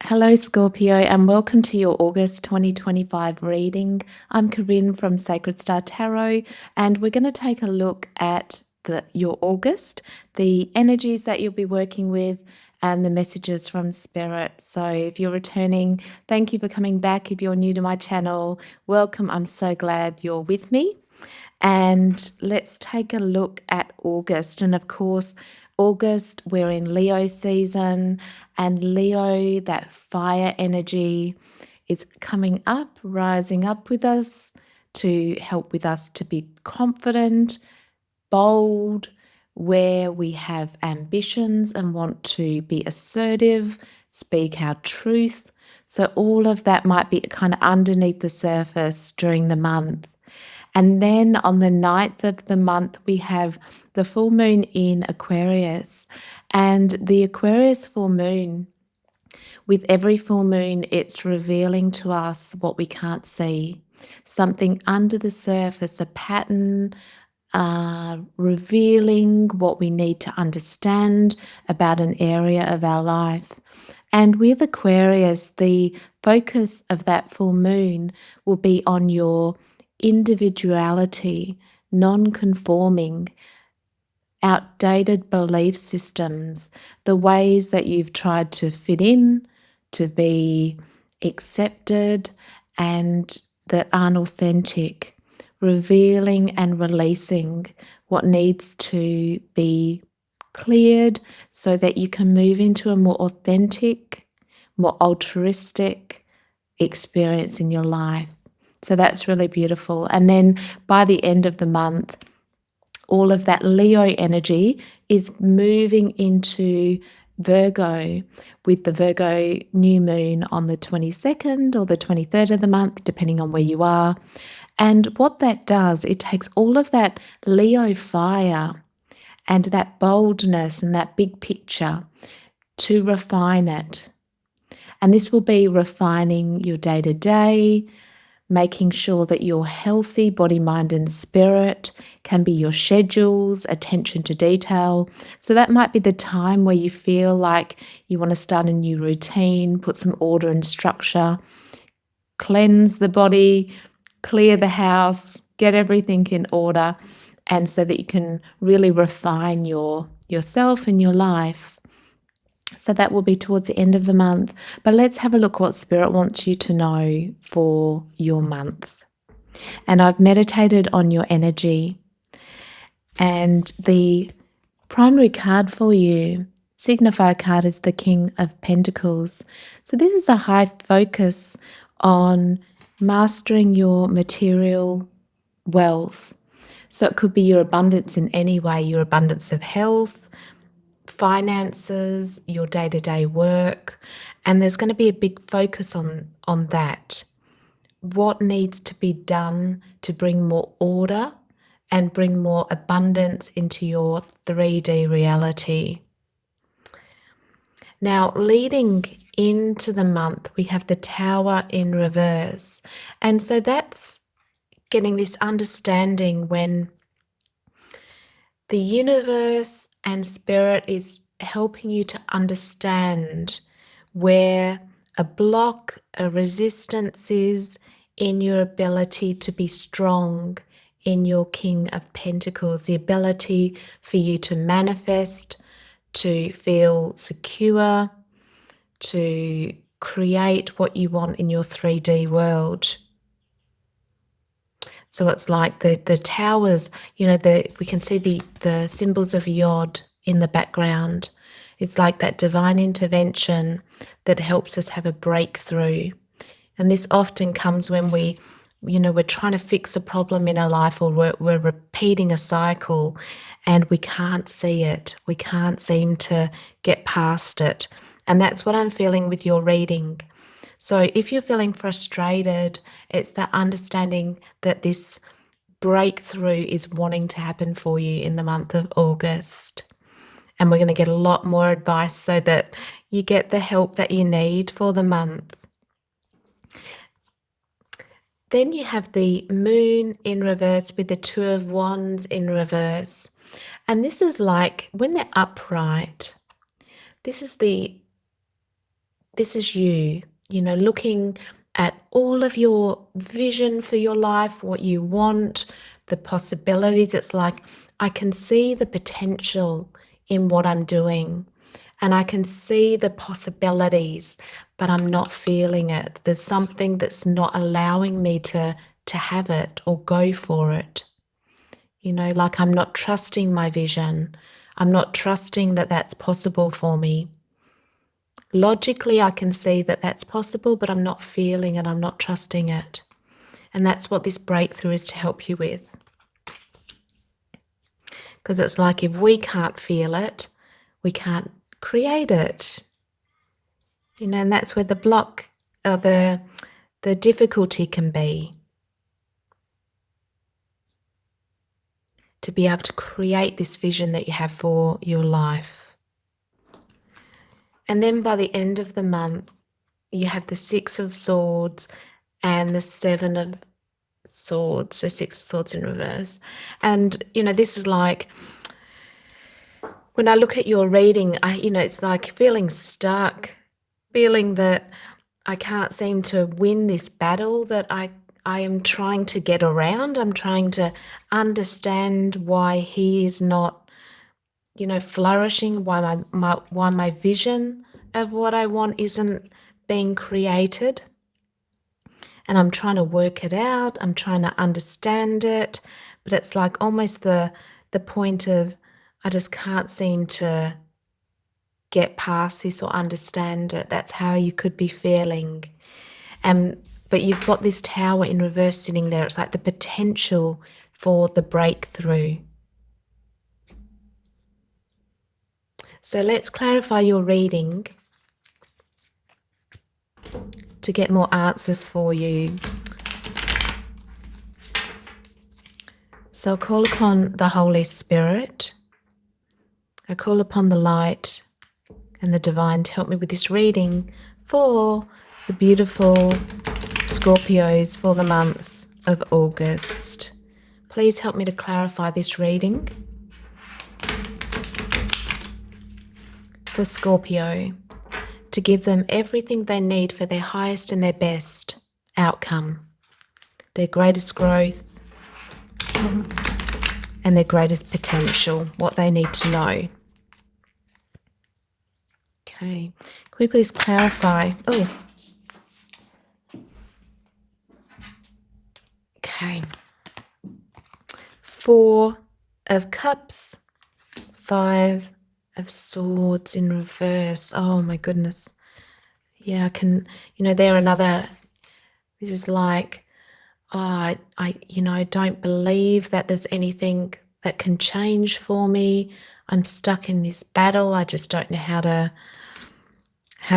Hello, Scorpio, and welcome to your August 2025 reading. I'm Corinne from Sacred Star Tarot, and we're going to take a look at your August, the energies that you'll be working with, and the messages from Spirit. So, if you're returning, thank you for coming back. If you're new to my channel, welcome. I'm so glad you're with me. And let's take a look at August. And of course, August, we're in Leo season, and Leo, that fire energy, is coming up, rising up with us to help with us to be confident, bold, where we have ambitions and want to be assertive, speak our truth. So, all of that might be kind of underneath the surface during the month. And then on the 9th of the month, we have the full moon in Aquarius. And the Aquarius full moon, with every full moon, it's revealing to us what we can't see, something under the surface, a pattern, revealing what we need to understand about an area of our life. And with Aquarius, the focus of that full moon will be on your individuality, non-conforming, outdated belief systems, the ways that you've tried to fit in, to be accepted, and that aren't authentic, revealing and releasing what needs to be cleared so that you can move into a more authentic, more altruistic experience in your life. So that's really beautiful. And then by the end of the month, all of that Leo energy is moving into Virgo, with the Virgo new moon on the 22nd or the 23rd of the month, depending on where you are. And what that does, it takes all of that Leo fire and that boldness and that big picture to refine it. And this will be refining your day-to-day, making sure that your healthy body, mind, and spirit can be your schedules, attention to detail. So that might be the time where you feel like you want to start a new routine, put some order and structure, cleanse the body, clear the house, get everything in order, and so that you can really refine yourself and your life. So that will be towards the end of the month. But let's have a look what Spirit wants you to know for your month. And I've meditated on your energy. And the primary card for you, signifier card, is the King of Pentacles. So this is a high focus on mastering your material wealth. So it could be your abundance in any way, your abundance of health, finances, your day-to-day work, and there's going to be a big focus on that. What needs to be done to bring more order and bring more abundance into your 3D reality. Now, leading into the month, we have the Tower in reverse, and so that's getting this understanding when the universe and Spirit is helping you to understand where a block, a resistance is in your ability to be strong in your King of Pentacles, the ability for you to manifest, to feel secure, to create what you want in your 3D world. So it's like the towers, we can see the symbols of Yod in the background. It's like that divine intervention that helps us have a breakthrough. And this often comes when we're trying to fix a problem in our life, or we're repeating a cycle and we can't see it. We can't seem to get past it. And that's what I'm feeling with your reading. So if you're feeling frustrated, it's that understanding that this breakthrough is wanting to happen for you in the month of August. And we're going to get a lot more advice so that you get the help that you need for the month. Then you have the moon in reverse with the Two of Wands in reverse. And this is like when they're upright, this is the this is you, looking at all of your vision for your life, what you want, the possibilities. It's like, I can see the potential in what I'm doing, and I can see the possibilities, but I'm not feeling it. There's something that's not allowing me to have it or go for it. Like I'm not trusting my vision. I'm not trusting that that's possible for me. Logically, I can see that that's possible, but I'm not feeling it. I'm not trusting it. And that's what this breakthrough is to help you with. Because it's like, if we can't feel it, we can't create it. And that's where the block or the difficulty can be. To be able to create this vision that you have for your life. And then by the end of the month, you have the Six of Swords and the Seven of Swords, so Six of Swords in reverse. And, this is like, when I look at your reading, it's like feeling stuck, feeling that I can't seem to win this battle that I am trying to get around. I'm trying to understand why he is not, flourishing, why my vision of what I want isn't being created. And I'm trying to work it out. I'm trying to understand it. But it's like almost the point of, I just can't seem to get past this or understand it. That's how you could be feeling. But you've got this Tower in reverse sitting there. It's like the potential for the breakthrough. So let's clarify your reading to get more answers for you. So I call upon the Holy Spirit. I call upon the light and the divine to help me with this reading for the beautiful Scorpios for the month of August. Please help me to clarify this reading for Scorpio, to give them everything they need for their highest and their best outcome, their greatest growth, and their greatest potential, what they need to know. Okay, can we please clarify? Oh, okay. 4 of Cups, 5 of Swords in reverse. Oh my goodness. Yeah, I can, they're another, this is like, I don't believe that there's anything that can change for me. I'm stuck in this battle. I just don't know how to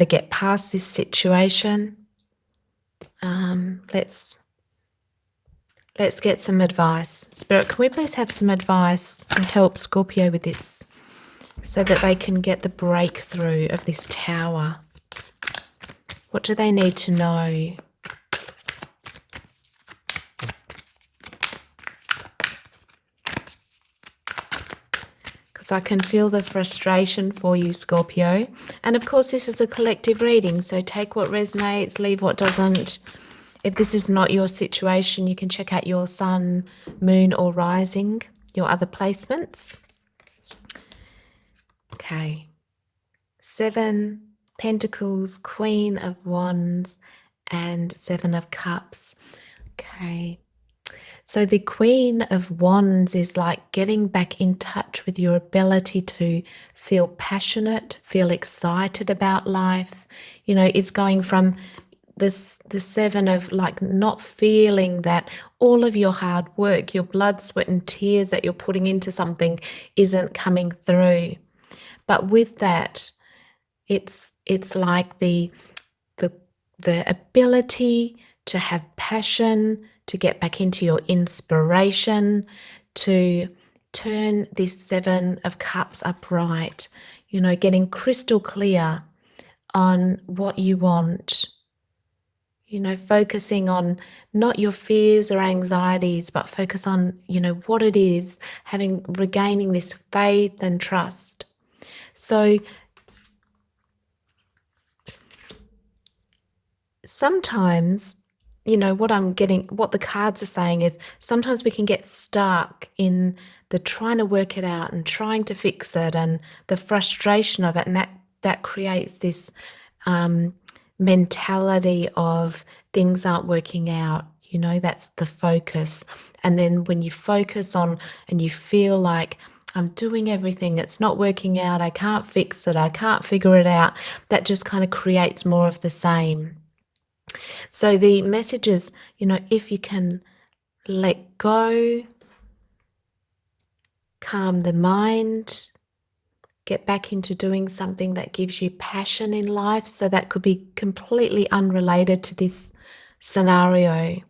get past this situation. Let's get some advice. Spirit, can we please have some advice and help Scorpio with this so that they can get the breakthrough of this Tower? What do they need to know? Because I can feel the frustration for you, Scorpio. And of course, this is a collective reading, so take what resonates, leave what doesn't. If this is not your situation, you can check out your sun, moon, or rising, your other placements. Okay. 7 Pentacles, Queen of Wands, and 7 of Cups. Okay. So the Queen of Wands is like getting back in touch with your ability to feel passionate, feel excited about life. It's going from the 7 of like not feeling that all of your hard work, your blood, sweat and tears that you're putting into something isn't coming through. But with that, it's like the ability to have passion, to get back into your inspiration, to turn this 7 of Cups upright, getting crystal clear on what you want. Focusing on not your fears or anxieties, but focus on, what it is, regaining this faith and trust. So sometimes, what the cards are saying is sometimes we can get stuck in the trying to work it out and trying to fix it and the frustration of it. And that creates this um, mentality of things aren't working out. That's the focus. And then when you focus on and you feel like I'm doing everything, it's not working out, I can't fix it, I can't figure it out, that just kind of creates more of the same. So the message is, if you can let go, calm the mind, get back into doing something that gives you passion in life. So that could be completely unrelated to this scenario.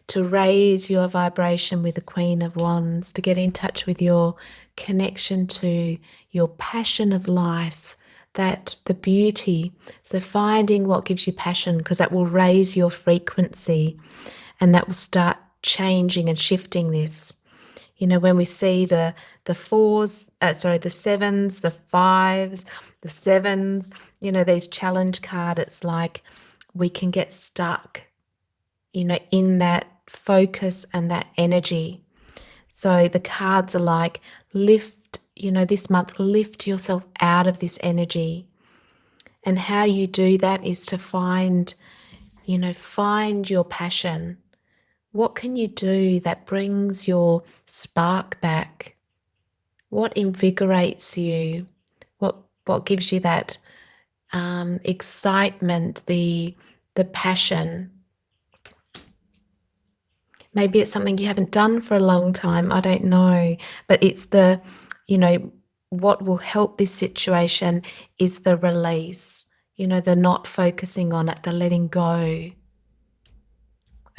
To raise your vibration with the Queen of Wands, to get in touch with your connection to your passion of life, that the beauty. So finding what gives you passion, because that will raise your frequency and that will start changing and shifting this. When we see the fours, the sevens, the fives, the sevens, these challenge card, it's like we can get stuck, in that focus and that energy. So the cards are like, lift, this month, lift yourself out of this energy. And how you do that is to find your passion. What can you do that brings your spark back? What invigorates you? What gives you that excitement, the passion? Maybe it's something you haven't done for a long time. I don't know. But it's what will help this situation is the release, the not focusing on it, the letting go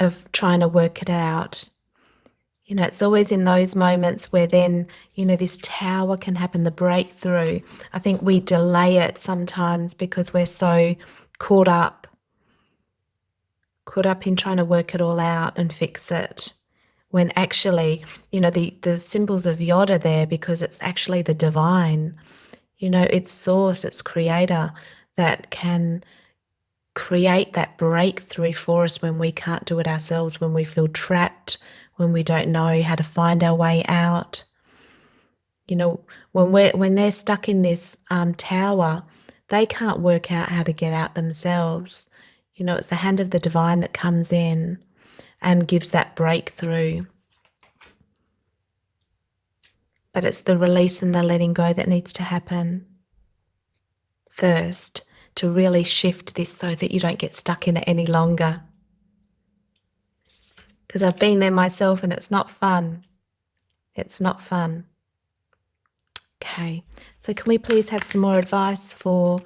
of trying to work it out. It's always in those moments where then, this tower can happen, the breakthrough. I think we delay it sometimes because we're so caught up in trying to work it all out and fix it. When actually, the symbols of Yod are there because it's actually the divine, it's source, it's creator that can create that breakthrough for us when we can't do it ourselves, when we feel trapped, when we don't know how to find our way out. When they're stuck in this tower, they can't work out how to get out themselves. It's the hand of the divine that comes in and gives that breakthrough. But it's the release and the letting go that needs to happen first to really shift this so that you don't get stuck in it any longer. Because I've been there myself and it's not fun. It's not fun. Okay, so can we please have some more advice for...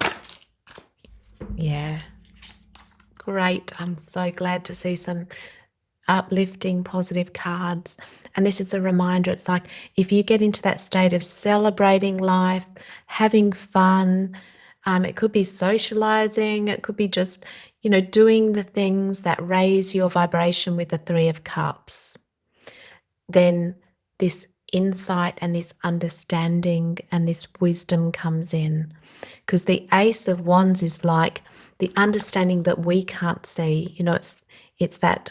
Yeah. Great. I'm so glad to see some uplifting, positive cards. And this is a reminder. It's like if you get into that state of celebrating life, having fun, it could be socializing, it could be just, doing the things that raise your vibration with the Three of Cups. Then this insight and this understanding and this wisdom comes in. Because the Ace of Wands is like the understanding that we can't see. It's that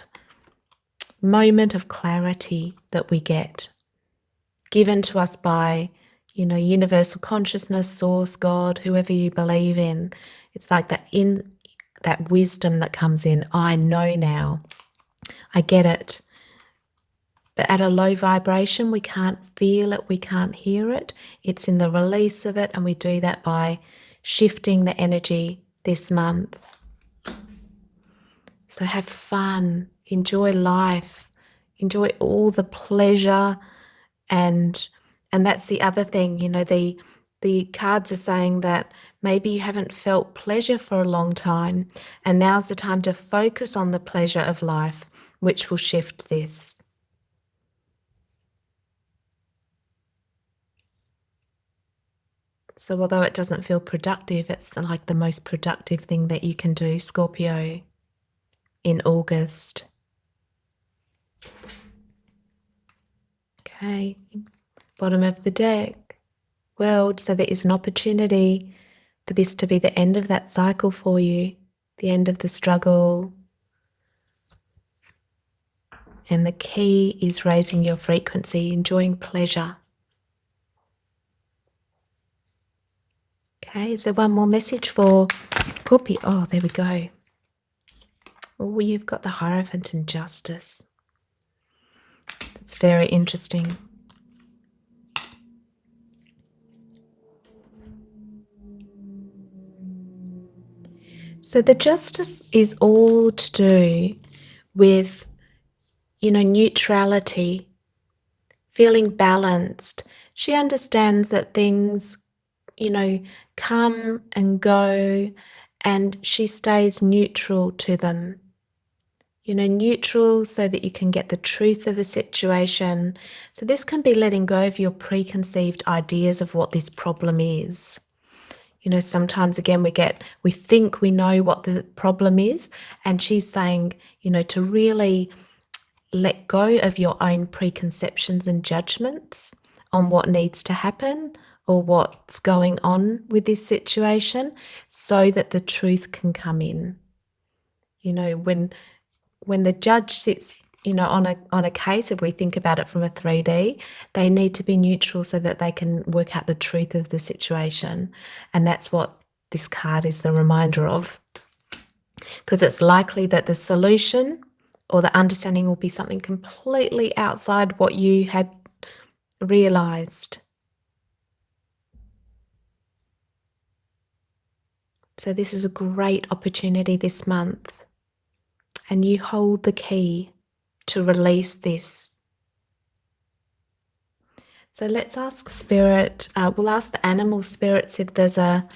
moment of clarity that we get given to us by, universal consciousness, source, God, whoever you believe in. It's like that wisdom that comes in. I know now. I get it. But at a low vibration, we can't feel it, we can't hear it. It's in the release of it, and we do that by shifting the energy this month. So have fun, enjoy life, enjoy all the pleasure, and that's the other thing, the cards are saying that maybe you haven't felt pleasure for a long time, and now's the time to focus on the pleasure of life, which will shift this. So although it doesn't feel productive, it's like the most productive thing that you can do, Scorpio, in August. Okay, bottom of the deck, World. So there is an opportunity for this to be the end of that cycle for you. the end of the struggle. And the key is raising your frequency, enjoying pleasure. Okay, is there one more message for Scorpio? Oh, there we go. Oh, you've got the Hierophant and Justice. It's very interesting. So the Justice is all to do with, neutrality, feeling balanced. She understands that things, come and go, and she stays neutral to them. Neutral so that you can get the truth of a situation. So this can be letting go of your preconceived ideas of what this problem is. Sometimes again we think we know what the problem is, and she's saying, to really let go of your own preconceptions and judgments on what needs to happen or what's going on with this situation so that the truth can come in. When the judge sits, on a case, if we think about it from a 3D, they need to be neutral so that they can work out the truth of the situation. And that's what this card is the reminder of. Because it's likely that the solution or the understanding will be something completely outside what you had realized. So this is a great opportunity this month. And you hold the key to release this. So let's ask Spirit, we'll ask the animal spirits if there's a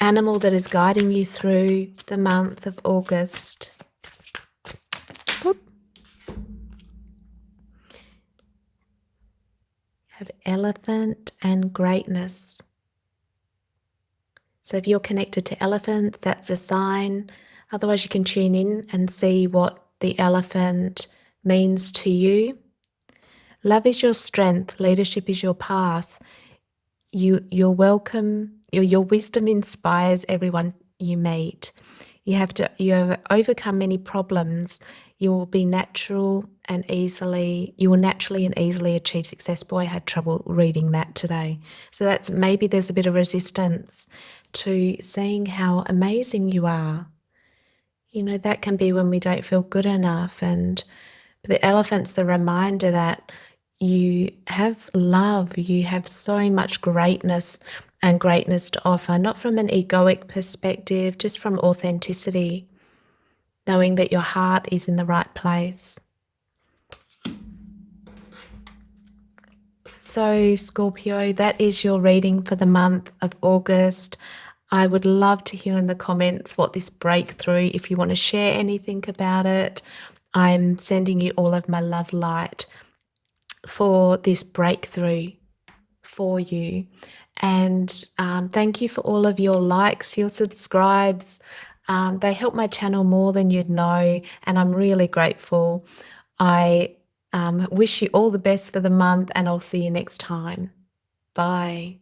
animal that is guiding you through the month of August. Whoop. Have elephant and greatness. So if you're connected to elephant, that's a sign. Otherwise, you can tune in and see what the elephant means to you. Love is your strength. Leadership is your path. You're welcome. Your wisdom inspires everyone you meet. You have overcome many problems. You will naturally and easily achieve success. Boy, I had trouble reading that today. So that's maybe there's a bit of resistance to seeing how amazing you are. That can be when we don't feel good enough. And the elephant's the reminder that you have love, you have so much greatness and greatness to offer, not from an egoic perspective, just from authenticity, knowing that your heart is in the right place. So Scorpio, that is your reading for the month of August. I would love to hear in the comments what this breakthrough, if you want to share anything about it. I'm sending you all of my love light for this breakthrough for you. And thank you for all of your likes, your subscribes. They help my channel more than you'd know, and I'm really grateful. I wish you all the best for the month, and I'll see you next time. Bye.